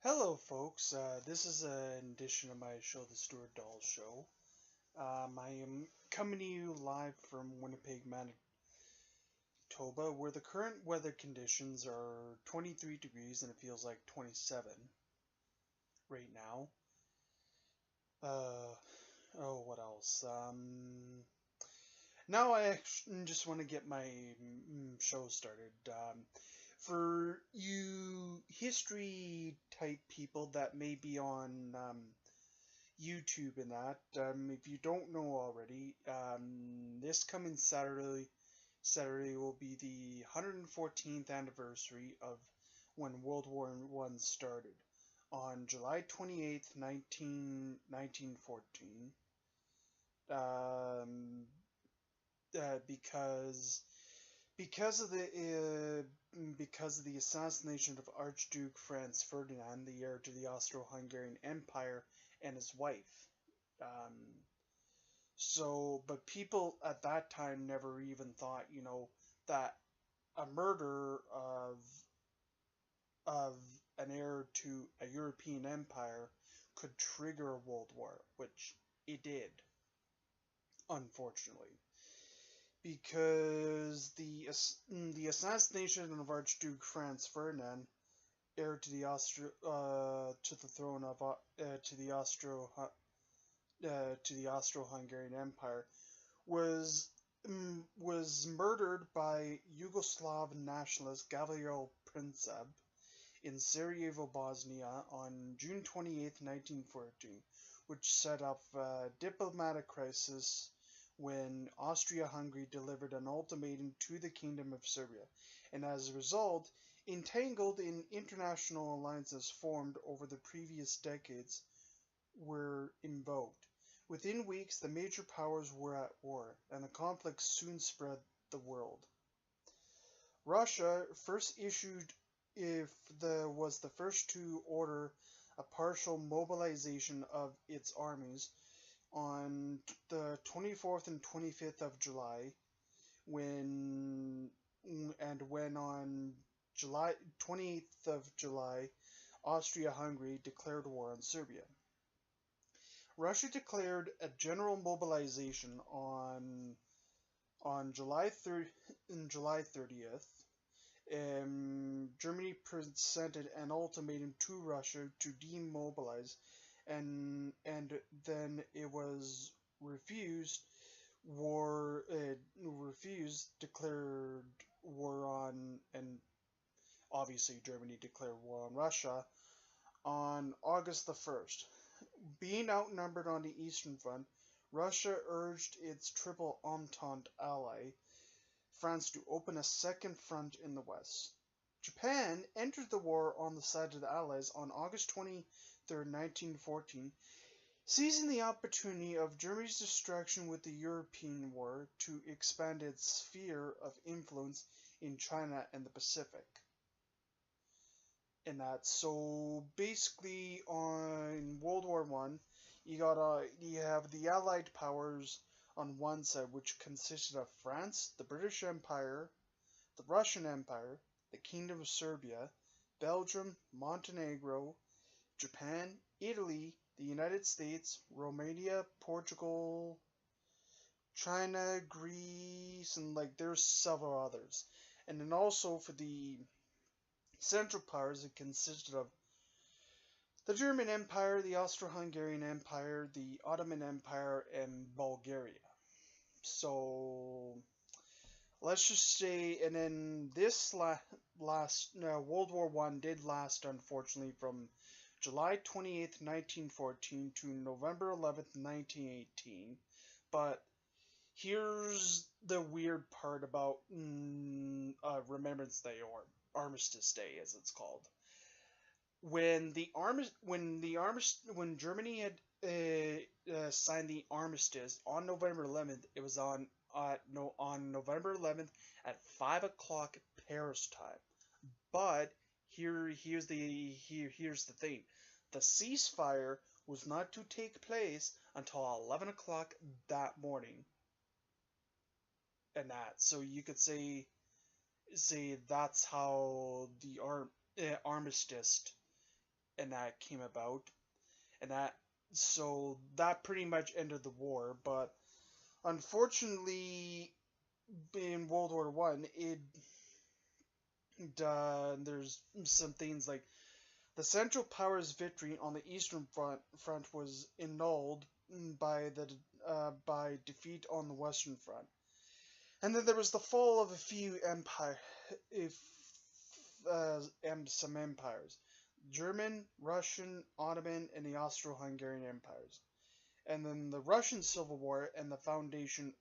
Hello, folks. This is an edition of my show, The Stuart Dahl Show. I am coming to you live from Winnipeg, Manitoba, where the current weather conditions are 23 degrees and it feels like 27 right now. Uh, what else? Now I just want to get my show started. For you history type people that may be on YouTube and that. If you don't know already, this coming Saturday will be the 114th anniversary of when World War One started on July 28th, 1914. Um, because of the assassination of Archduke Franz Ferdinand, the heir to the Austro-Hungarian Empire, and his wife. Um, but people at that time never even thought, that a murder of an heir to a European empire could trigger a world war, which it did, unfortunately, because the assassination of Archduke Franz Ferdinand, heir to to the throne of to the Austro-Hungarian Empire, was was murdered by Yugoslav nationalist Gavrilo Princip in Sarajevo, Bosnia on June 28, 1914, which set up a diplomatic crisis when Austria-Hungary delivered an ultimatum to the Kingdom of Serbia, and as a result, entangled in international alliances formed over the previous decades were invoked. Within weeks, the major powers were at war, and the conflict soon spread the world. Russia first issued if the was the first to order a partial mobilization of its armies on the 24th and 25th of July, when on July 28th of July, Austria-Hungary declared war on Serbia. Russia declared a general mobilization on July 30th. Germany presented an ultimatum to Russia to demobilize, and then it was refused. Declared war on, and obviously Germany declared war on Russia on August the 1st. Being outnumbered on the Eastern Front, Russia urged its Triple Entente ally, France, to open a second front in the West. Japan entered the war on the side of the Allies on August 23rd, 1914, seizing the opportunity of Germany's distraction with the European War to expand its sphere of influence in China and the Pacific. And that, so basically, on World War One, you have the Allied powers on one side, which consisted of France, the British Empire, the Russian Empire, the Kingdom of Serbia, Belgium, Montenegro, Japan, Italy, the United States, Romania, Portugal, China, Greece, and there's several others. And then also for the Central Powers, it consisted of the German Empire, the Austro-Hungarian Empire, the Ottoman Empire, and Bulgaria. So let's just say, and then this World War One did last, unfortunately, from July 28th, 1914 to November 11th, 1918. But here's the weird part about Remembrance Day, or Armistice Day, as it's called. When Germany had signed the armistice on November 11th, it was on November 11th at 5 o'clock Paris time. But here's the thing: the ceasefire was not to take place until 11 o'clock that morning, and that, so you could say that's how the armistice and that came about, and that pretty much ended the war. But unfortunately, in World War One, there's some things like the Central Powers' victory on the Eastern Front was annulled by defeat on the Western Front. And then there was the fall of a few if some empires: German, Russian, Ottoman, and the Austro-Hungarian empires. And then the Russian Civil War and the foundation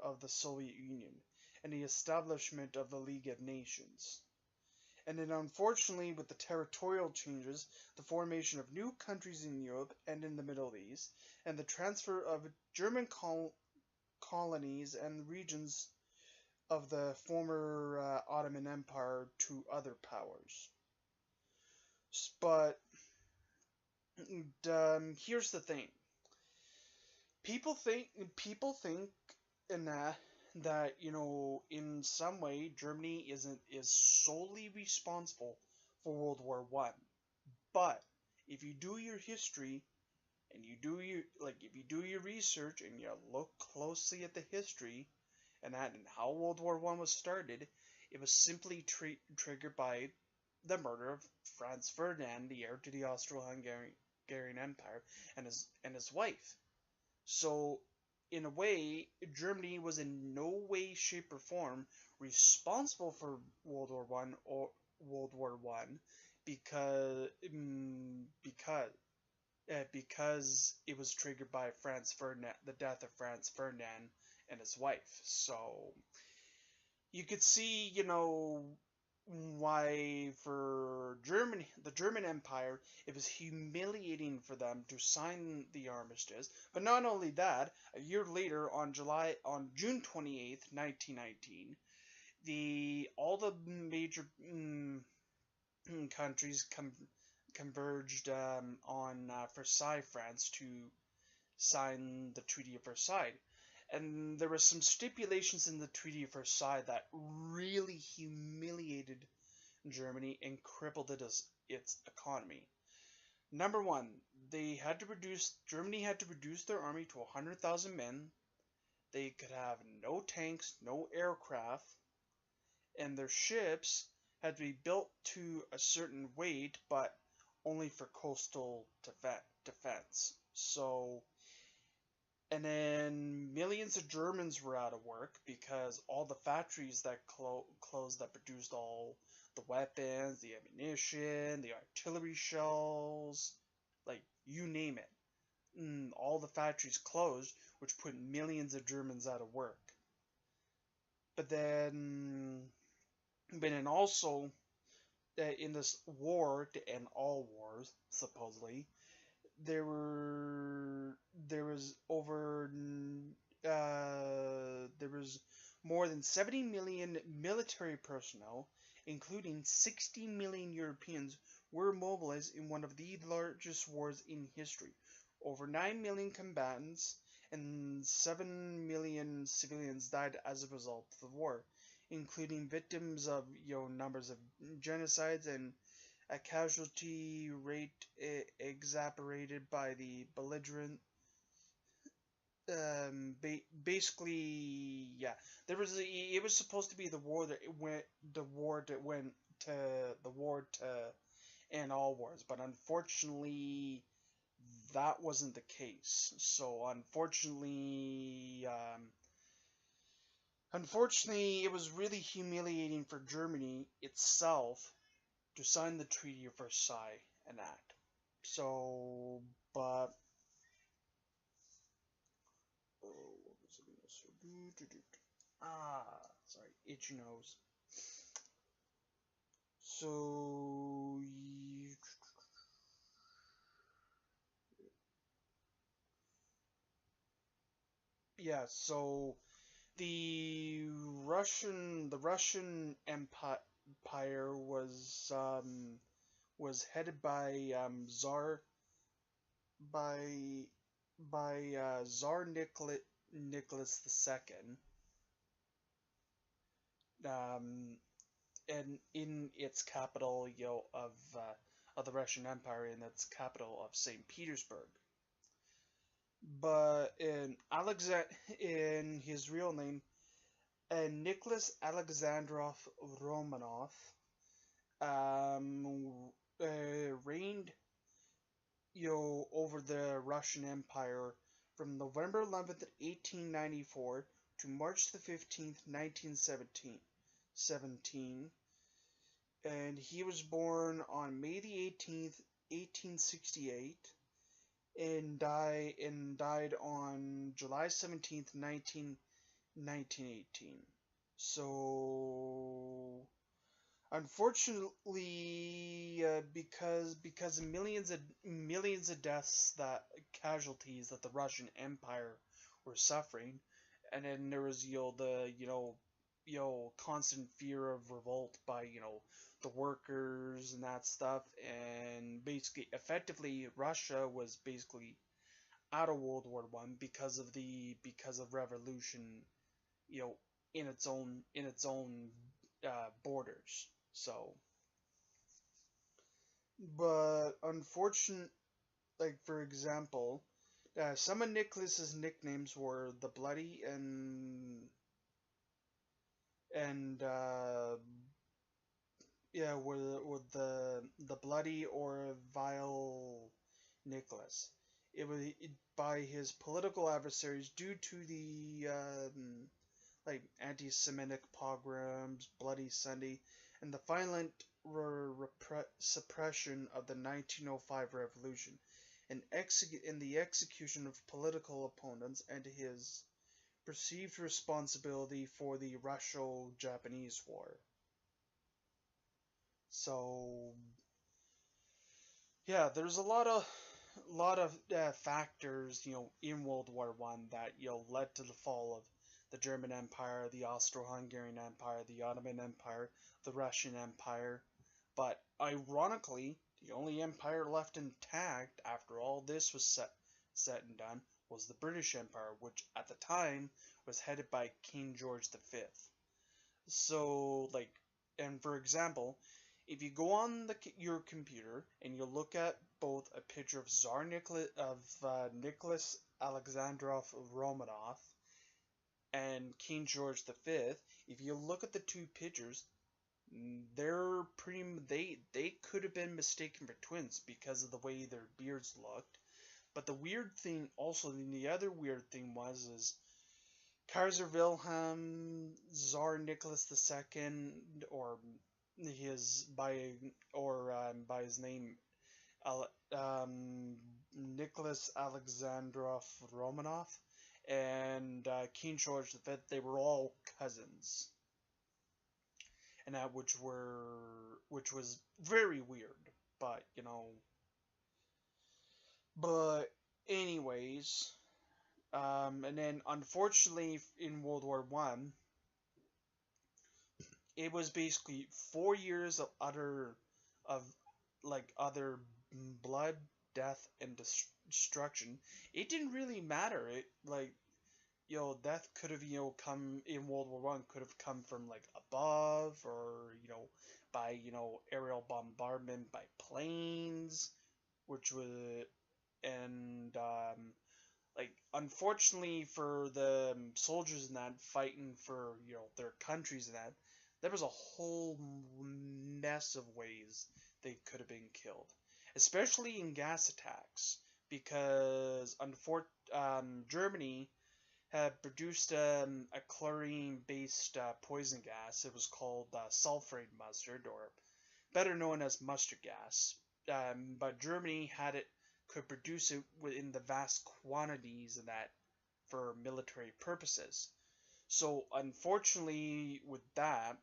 of the Soviet Union and the establishment of the League of Nations. And then unfortunately, with the territorial changes, the formation of new countries in Europe and in the Middle East, and the transfer of German colonies and regions of the former Ottoman Empire to other powers. But here's the thing: people think in that in some way Germany is solely responsible for World War One. But if you do your history and if you do your research and you look closely at the history and how World War One was started, it was simply triggered by the murder of Franz Ferdinand, the heir to the Austro-Hungarian Empire, and his wife. So, in a way, Germany was in no way, shape, or form responsible for World War One because because it was triggered by the death of Franz Ferdinand and his wife. So you could see, why for Germany, the German Empire, it was humiliating for them to sign the armistice. But not only that, a year later, on June 28th, 1919, all the major countries converged on Versailles, France, to sign the Treaty of Versailles. And there were some stipulations in the Treaty of Versailles that really humiliated Germany and crippled its economy. Number one, Germany had to reduce their army to 100,000 men. They could have no tanks, no aircraft, and their ships had to be built to a certain weight, but only for coastal defense. So, and then millions of Germans were out of work because all the factories that closed that produced all the weapons, the ammunition, the artillery shells, like you name it. All the factories closed, which put millions of Germans out of work. But then also, in this war to end all wars, supposedly, there was more than 70 million military personnel, including 60 million Europeans, were mobilized in one of the largest wars in history. Over 9 million combatants and 7 million civilians died as a result of the war, including victims of numbers of genocides and a casualty rate exacerbated by the belligerent. Basically, yeah, it was supposed to be the war that end all wars, but unfortunately, that wasn't the case. So unfortunately, it was really humiliating for Germany itself to sign the Treaty of Versailles and act. So, but what was I gonna say? Sorry, itchy nose. So, yeah. So the Russian Empire was headed by Tsar Nicholas II, and in its capital, of the Russian Empire in its capital of St. Petersburg. But in his real name, Nicholas Alexandrov Romanov, reigned, over the Russian Empire from November 11th, 1894 to March the 15th, 1917. And he was born on May the 18th, 1868, and died on July 17th, 1918. So unfortunately, because of millions of deaths, that casualties that the Russian Empire were suffering, and then there was the constant fear of revolt by the workers and that stuff, and basically effectively Russia was basically out of World War One because of revolution, in its own borders. So, but unfortunate, like for example, some of Nicholas's nicknames were the Bloody and were the Bloody or Vile Nicholas. It was by his political adversaries due to the like anti-Semitic pogroms, Bloody Sunday, and the violent suppression of the 1905 revolution, and the execution of political opponents, and his perceived responsibility for the Russo-Japanese War. So, yeah, there's a lot of factors, in World War One that led to the fall of the German Empire, the Austro-Hungarian Empire, the Ottoman Empire, the Russian Empire. But ironically, the only empire left intact after all this was set and done was the British Empire, which at the time was headed by King George V. So, and for example, if you go on your computer and you look at both a picture of Nicholas Alexandrov Romanov and King George V, if you look at the two pictures, they could have been mistaken for twins because of the way their beards looked. But the other weird thing is Kaiser Wilhelm, Tsar Nicholas II, or by his name, Nicholas Alexandrov Romanov, and King George V, they were all cousins, and which was very weird, but But anyways, and then unfortunately in World War One, it was basically 4 years of utter blood, death, and destruction. It didn't really matter. It death could have come in World War One, could have come from above, or by aerial bombardment by planes, which was and unfortunately for the soldiers in that fighting for their countries and that, there was a whole mess of ways they could have been killed, especially in gas attacks, because Germany had produced a chlorine-based poison gas. It was called sulfate mustard, or better known as mustard gas. But Germany could produce it in the vast quantities of that for military purposes. So unfortunately, with that,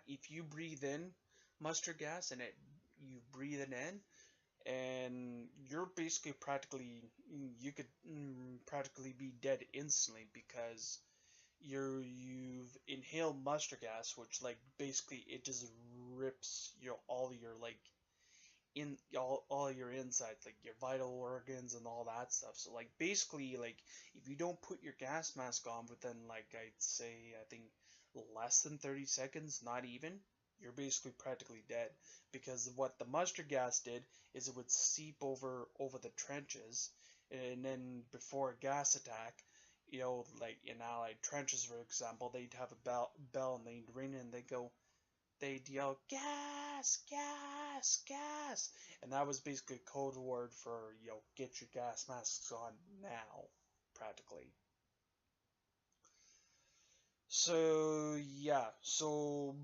if you breathe in mustard gas and you breathe it in, and you're basically you could practically be dead instantly, because you've inhaled mustard gas, which basically it just rips all your all your insides, your vital organs and all that stuff. So basically if you don't put your gas mask on within I'd say, I think, less than 30 seconds, not even, you're basically practically dead, because what the mustard gas did is it would seep over the trenches, and then before a gas attack, like in Allied trenches, for example, they'd have a bell and they'd ring and they'd yell, gas, gas, gas. And that was basically a code word for, get your gas masks on now, practically. So, yeah, so,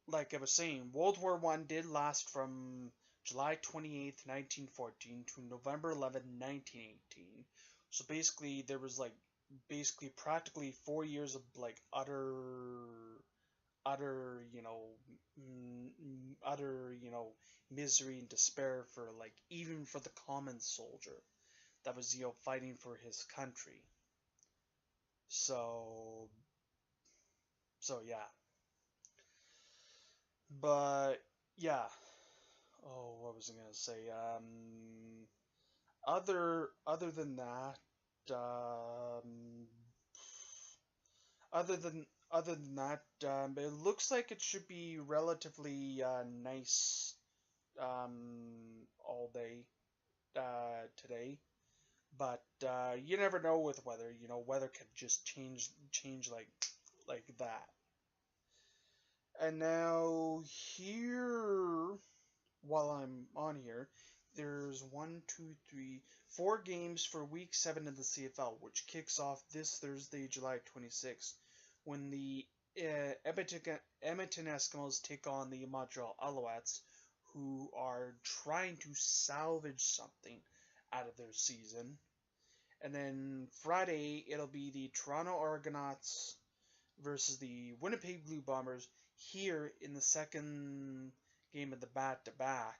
like I was saying, World War I did last from July 28th, 1914 to November 11th, 1918. So basically, there was basically practically 4 years of like utter, misery and despair for even for the common soldier that was, fighting for his country. So, yeah. But, yeah. Oh, what was I gonna say? Other than that, um, other than that, it looks like it should be relatively nice all day today. But you never know with weather. Weather could just change like that. And now here, while I'm on here, there's 4 games for Week 7 of the CFL, which kicks off this Thursday, July 26th, when the Edmonton Eskimos take on the Montreal Alouettes, who are trying to salvage something out of their season. And then Friday, it'll be the Toronto Argonauts versus the Winnipeg Blue Bombers here in the second game of the back-to-back.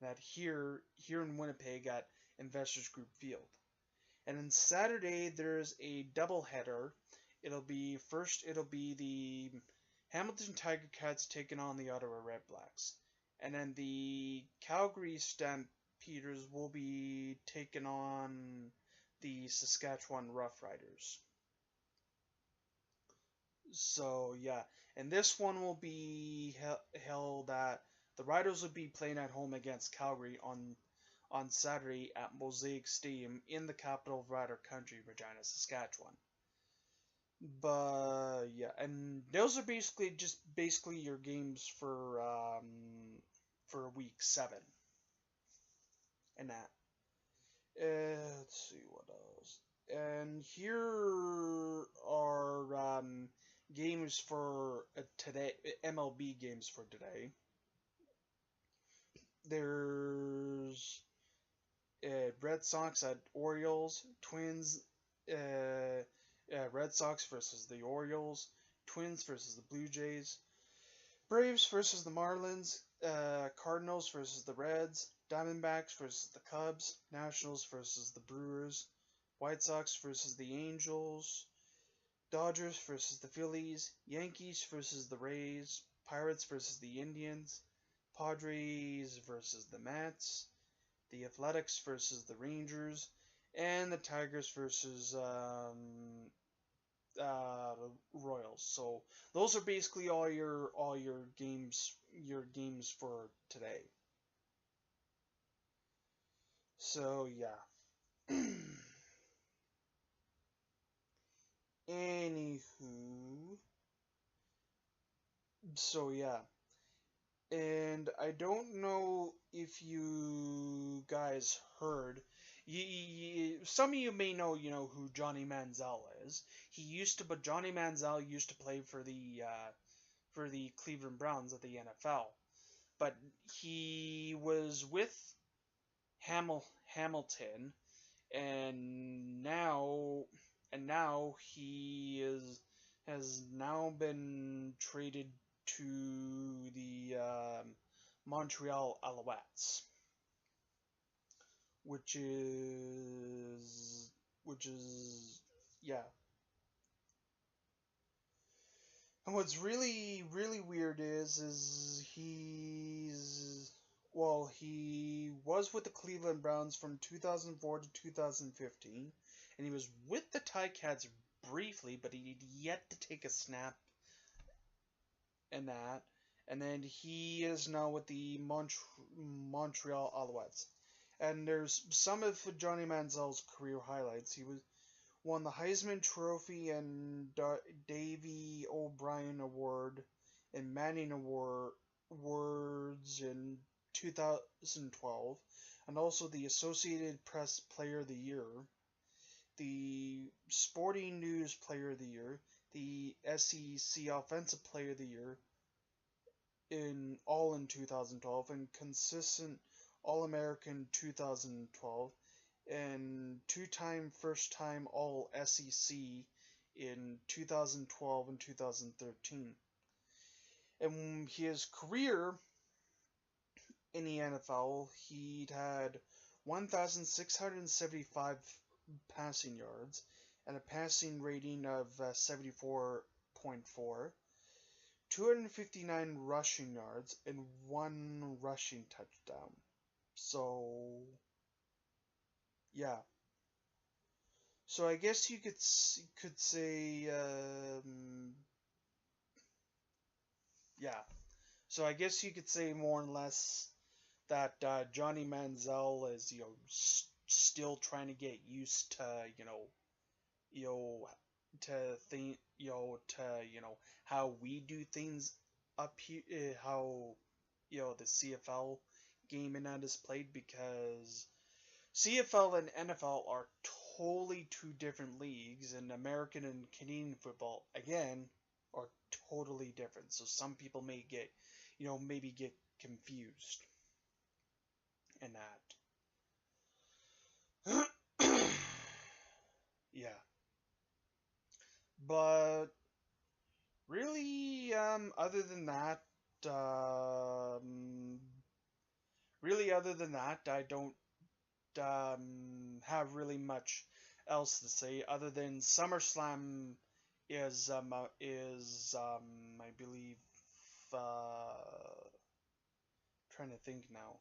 That here in Winnipeg at Investors Group Field. And then Saturday, there's a doubleheader. It'll be the Hamilton Tiger Cats taking on the Ottawa Redblacks. And then the Calgary Stampeders will be taking on the Saskatchewan Roughriders. So, yeah. And this one will be held at... The Riders will be playing at home against Calgary on Saturday at Mosaic Stadium in the capital of Rider Country, Regina, Saskatchewan. But yeah, and those are basically your games for Week 7 and that. Let's see what else. And here are games for today, MLB games for today. There's Red Sox at Orioles, Twins, Red Sox versus the Orioles, Twins versus the Blue Jays, Braves versus the Marlins, Cardinals versus the Reds, Diamondbacks versus the Cubs, Nationals versus the Brewers, White Sox versus the Angels, Dodgers versus the Phillies, Yankees versus the Rays, Pirates versus the Indians, Padres versus the Mets, the Athletics versus the Rangers, and the Tigers versus Royals. So those are basically all your games for today. So yeah. Anywho, so yeah. And I don't know if you guys heard. Some of you may know, who Johnny Manziel is. Johnny Manziel used to play for the Cleveland Browns at the NFL, but he was with Hamilton, and now he has now been traded to the Montreal Alouettes, which is yeah. And what's really weird is he was with the Cleveland Browns from 2004 to 2015, and he was with the Ticats briefly, but he had yet to take a snap and that. And then he is now with the Montreal Alouettes. And there's some of Johnny Manziel's career highlights. He won the Heisman Trophy and Davy O'Brien Award and Manning Awards in 2012, and also the Associated Press Player of the Year, the Sporting News Player of the Year, the SEC Offensive Player of the Year in 2012, and consistent All-American 2012, and two-time first-time All-SEC in 2012 and 2013. And his career in the NFL, he'd had 1,675 passing yards and a passing rating of 74.4, 259 rushing yards, and one rushing touchdown. So, yeah. So I guess you could say, yeah. So I guess you could say more or less that Johnny Manziel is, still trying to get used to, you know, to think, how we do things up here, how, the CFL game and that is played, because CFL and NFL are totally two different leagues, and American and Canadian football, again, are totally different. So some people may get, maybe get confused in that. Yeah. But really, um, other than that, I don't have really much else to say other than SummerSlam I believe, trying to think now.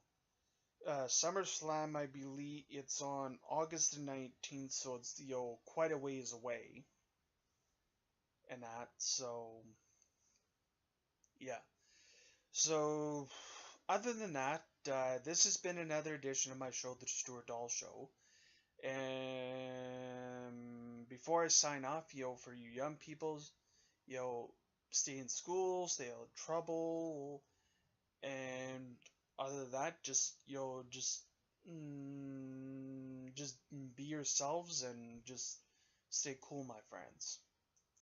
SummerSlam, I believe it's on August the 19th, so it's, quite a ways away. And that, so, yeah. So, other than that, this has been another edition of my show, The Stuart Dahl Show. And before I sign off, for you young peoples, stay in school, stay out of trouble, and other than that, just just be yourselves and just stay cool, my friends.